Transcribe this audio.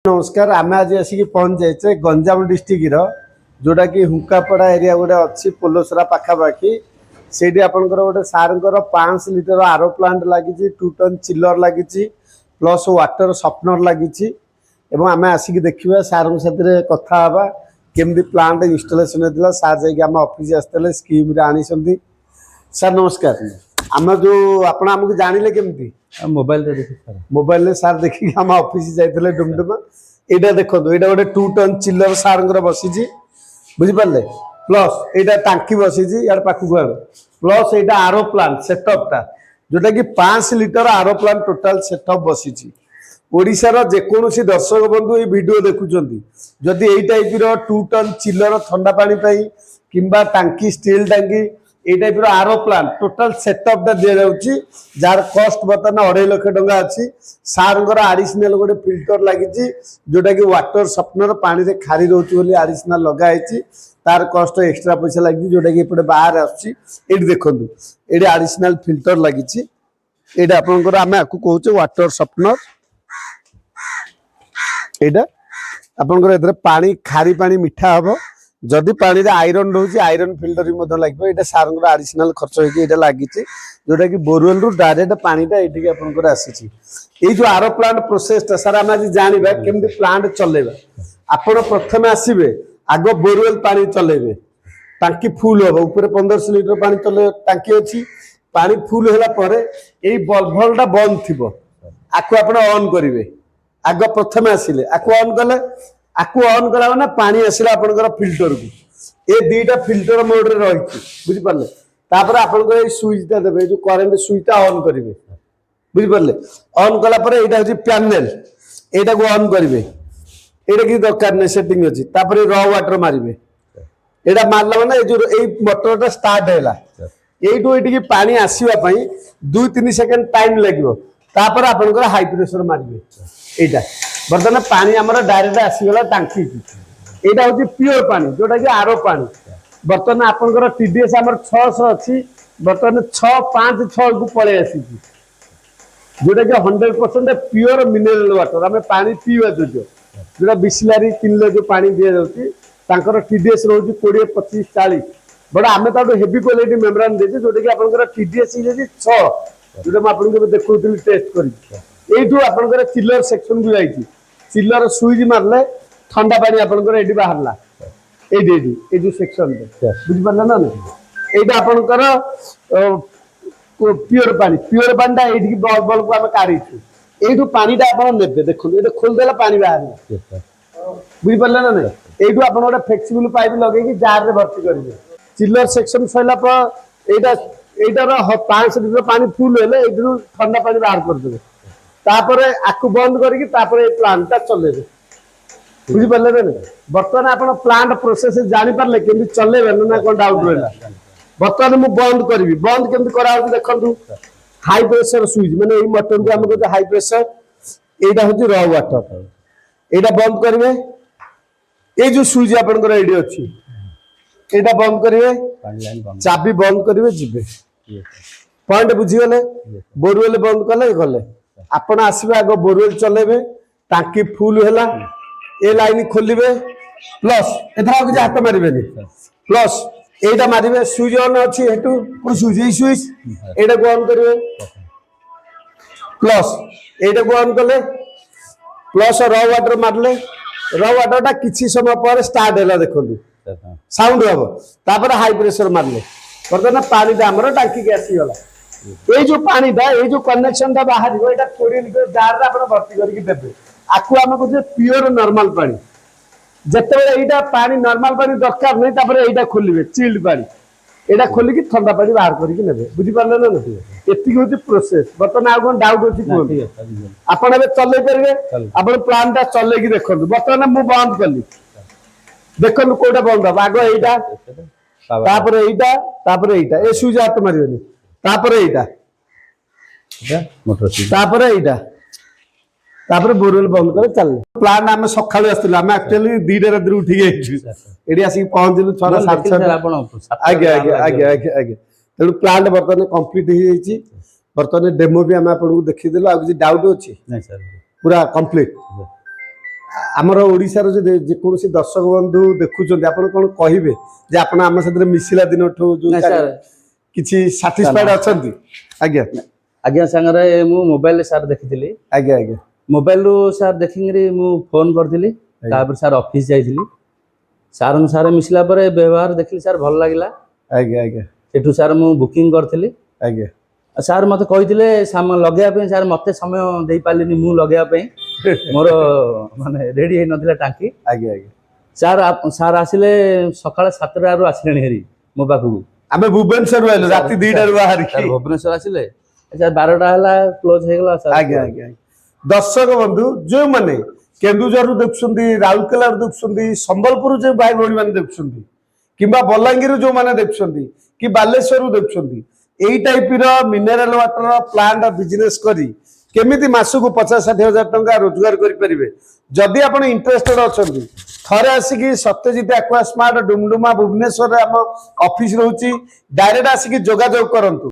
नमस्कार आम आज आसिक पहुँच जाए गंजाम डिस्ट्रिक्ट जोटा कि हुकापड़ा एरिया गोटे अच्छी पोलोसरा पाखापाखि से गोटे सार 500 लिटर आरो प्लांट लगी 2 टन चिलर लगी प्लस वाटर सपनर लगी आम आसिक देखा सार साथी कथा केमती प्लांट इनस्टलेशन होता सार जाम ऑफिस आसते स्कीम आनी सार नमस्कार आम जो आपको जानिले केमती मोबाइल सार देखिए आम ऑफिस जाइए डुमडुमा यहाँ देखो यहाँ गोटे 2 टन चिलर सार बसी बुझिपारे प्लस यहाँ टांकी बसी यार पाखक आड़ प्लस यहाँ आरो प्लांट सेटअपटा जोटा कि 5 लिटर आरो प्लांट टोटाल सेटअप बसी ओडिशार जेकोसी दर्शक बंधु ये वीडियो देखुंत जदि यही टाइप 2 टन चिलर ठंडा पानी किंबा टांकी स्टील टांकी ये टाइप आरो प्लांट टोटाल सेटअपटा दि जाऊँगी जार कस्ट बर्तमान 2.5 लाख टंका अच्छी सार आडिशनाल गोटे फिल्टर लगी जोटा कि वाटर सपनर पानी रे खारी रोचे आडिशनाल लगाई तार कस्ट एक्सट्रा पैसा लगी जोटा कि एपटे बाहर आसुची देखो ये आडिशनाल फिल्टर लगी ये आपंकर आम आपको कहे वाटर सपनर यहाँ आपंकर पानी खारी पानी मिठा हम जदि पानी रे आयरन रोचे आयरन फिल्टर भी लगे ये सार आडिशनाल खर्च होगी लगी जोटा कि बोरवेल रु डायरेक्ट पानीटा ये आपंकर आसी ये जो आरो प्लांट प्रोसेसटा सार आम आज जाना केमती प्लांट चलेबा आपण प्रथम आसबे आग बोरवेल पानी चलेबे टांकी फुल हम ऊपर 1500 लिटर पानी चले टांकी अच्छी पानी फुल है यही बल्बटा बंद थी आपको आप ऑन करेंगे आग प्रथम आसिले आपको ऑन कले आपको ऑन कला ना पानी आसला आपनकर फिल्टर को ये दीटा फिल्टर मोड रे रही बुझिपारे तापर आपनकर स्विचटा देबे जो करंट स्विचटा ऑन करेंगे बुझिपारे ऑन कला पर एटा होची पैनल एटा को ऑन करेंगे एटा कि दरकार नै सेटिंग अछि तापर रॉ वाटर मारिबे एटा मारला माने जो ए मोटरटा स्टार्ट हैला एटू एटी की पानी आसीबा पई 2-3 सेकंड टाइम लागिवो तापर आपनकर हाई प्रेशर मारिबे एटा बर्तमान पानी आमर डायरेक्ट आसीगला टांकी यहाँ हूँ प्योर पानी जोटा कि आरो पानी बर्तमान आपंकर टीडीएस आमर 600 अच्छी बर्तमान 656 को पलि आसी जोटा कि 100% प्योर मिनरल वाटर आम पानी पीवा योग्य जोटा बिस्लारी किनले जो पानी दि जाऊँगी टीडीएस रोज 20-25-40 बट आम तो हेवी क्वालिटी मेम्ब्रेन देते जोटा कि आपंकर टीडीएस 6 जोटा मुझे देखुली टेस्ट कर आपंकर चिलर सेक्शन को जाइए चिलर सुइच मारले ठंडा पानी आपनकर एडी बाहरला एडी ए जो सेक्शन बुझि पारला ना एटा आपनकर प्योर पानीटा एडी बल बल को हम काढिछु एडू पानीटा आपन नेबे देखो एटा खोल देला पानी बाहर बुझि पारला ना एडू आपन ओटा फ्लेक्सिबल पाइप लगे कि जार रे भर्ती करिवे चिलर सेक्शन सैला पर एटा एटार 500 लिटर पानी फुल हेले एडू ठंडा पानी बाहर कर देबे तापर आकु बंद करके तापर ए प्लांटटा चलेबे बुझि पारले ना बर्तमान आपण प्लांट प्रोसेस जानि पारले केमि चलेबे ना कोन डाउट रहला बर्तमान मु बंद करबी बंद केमि करा हो देखंतु हाई प्रेशर स्विच माने ए मोटर को हमको हाई प्रेशर एटा होची रॉ वाटर एटा बंद करबे ए जो स्विच आपण को रेडी अछि एटा बंद करबे चाबी बंद करबे जिबे पॉइंट बुझी गले बोरवेल बंद कले गले आपण आसबे आग बोरवेल चलेबे टांकी फुल हैला ए लाइन खोलिबे प्लस एथरा कि हाथ मारिबेनी प्लस एटा मारिबे स्विच ऑन अछि हेतु को स्विच ए स्विच एटा को ऑन करिवे प्लस एटा को ऑन कले प्लस रॉ वाटर मारले रॉ वाटरटा किछि समय पर स्टार्ट हैला देखंतु साउंड हबो तापर हाई प्रेशर मारले बर्तमान पानी हमर टांकी के आसी गला ये जो पानी था ये जो कनेक्शन था बाहर ये 20 लिटर जार रे आपण भर्ती करके देबे आकु हम कहते प्योर नॉर्मल पानी जते एटा पानी नॉर्मल पानी दरकार नहीं तापर एटा खोलिबे चिल्ड पानी एटा खोली कि ठंडा पानी बाहर करके नेबे बुझि पारले ना एति होती प्रोसेस बर्तमान आ कोन डाउट अछि कोन आपण एबे चले करबे आपण प्लान ता चले कि देखंतु बर्तमान मु बंद करली देखंतु कोटा बंद हो आगो एटा तापर एटा ए स्विच हाथ मारिबेनी तापर एटा तापर एटा तापर बोरवेल बंद कर चल प्लान आम सकाळु आस्तिलु आम एक्चुअली 2टा रात उठी गइछु एडी आसी पहुंचलु 6:30 आपण आगे आगे आगे आगे आगे तेणु प्लांट बर्तमान कंप्लीट हो जाइए बर्तमान डेमो भी आम आपको देखी देलु आ किसी डाउट अच्छी पूरा कंप्लीट ଆମର ଓଡ଼ିଶାର ଯେକୌଣସି ଦର୍ଶକ ବନ୍ଧୁ ଦେଖୁଛନ୍ତି ଆପଣ କ'ଣ କହିବେ ଯେ ଆପଣ ଆମ ସାଥିରେ ମିଶିଲା ଦିନଠୁ ଯୋଉ କିଛି ସାଟିସ୍ଫାଏଡ୍ ଅଛନ୍ତି? ଆଜ୍ଞା ଆଜ୍ଞା ସାଙ୍ଗରେ ମୁଁ ମୋବାଇଲରେ ସାର୍ ଦେଖିଥିଲି। ଆଜ୍ଞା ଆଜ୍ଞା ମୋବାଇଲରୁ ସାର୍ ଦେଖିକିରି ମୁଁ ଫୋନ୍ କରିଥିଲି। ତାପରେ ସାର୍ ଅଫିସ୍ ଯାଇଥିଲି। ସାର୍ଙ୍କ ସାର୍ ମିଶିଲା ପରେ ବ୍ୟବହାର ଦେଖିଲି ସାର୍ ଭଲ ଲାଗିଲା। ଆଜ୍ଞା ଆଜ୍ଞା ସେଠୁ ସାର୍ ମୁଁ ବୁକିଂ କରିଥିଲି। ଆଜ୍ଞା ସାର୍ ମୋତେ କହିଥିଲେ ଲଗେଇବା ପାଇଁ। ସାର୍ ମୋତେ ସମୟ ଦେଇପାରିଲିନି ମୁଁ ଲଗେଇବା ପାଇଁ, ମୋର ମାନେ ରେଡ଼ି ହେଇନଥିଲା ଟାଙ୍କି। ଆଜ୍ଞା ଆଜ୍ଞା ସାର୍ ଆସିଲେ ସକାଳେ 7ଟାରୁ ଆସିଲେଣି ହେରି ମୋ ପାଖକୁ। ଆମେ ଭୁବନେଶ୍ୱରରୁ ଆଇଲୁ ରାତି 2ଟାରୁ ବାହାରିକି। ଭୁବନେଶ୍ୱର ଆସିଲେ ସାର୍ 12ଟା ହେଲା କ୍ଲୋଜ୍ ହେଇଗଲା ସାର୍। ଆଜ୍ଞା ଆଜ୍ଞା ଦର୍ଶକ ବନ୍ଧୁ ଯେଉଁମାନେ କେନ୍ଦୁଝରରୁ ଦେଖୁଛନ୍ତି, ରାଉରକେଲାରୁ ଦେଖୁଛନ୍ତି, ସମ୍ବଲପୁର ଯେଉଁ ଭାଇ ଭଉଣୀ ମାନେ ଦେଖୁଛନ୍ତି, କିମ୍ବା ବଲାଙ୍ଗୀରରୁ ଯେଉଁମାନେ ଦେଖୁଛନ୍ତି, କି ବାଲେଶ୍ୱରରୁ ଦେଖୁଛନ୍ତି, ଏଇ ଟାଇପର ମିନେରାଲ ୱାଟର ପ୍ଲାଣ୍ଟ ବିଜନେସ୍ କରି କେମିତି ମାସକୁ 50-60 ହଜାର ଟଙ୍କା ରୋଜଗାର କରିପାରିବେ, ଯଦି ଆପଣ ଇଣ୍ଟରେଷ୍ଟେଡ୍ ଅଛନ୍ତି, ଥରେ ଆସିକି ସତ୍ୟଜିତ ଆକ୍ୱାସ୍ମାର୍ଟ ଡୁମଡୁମା ଭୁବନେଶ୍ୱରରେ ଆମ ଅଫିସ୍ ରହୁଛି, ଡାଇରେକ୍ଟ ଆସିକି ଯୋଗାଯୋଗ କରନ୍ତୁ।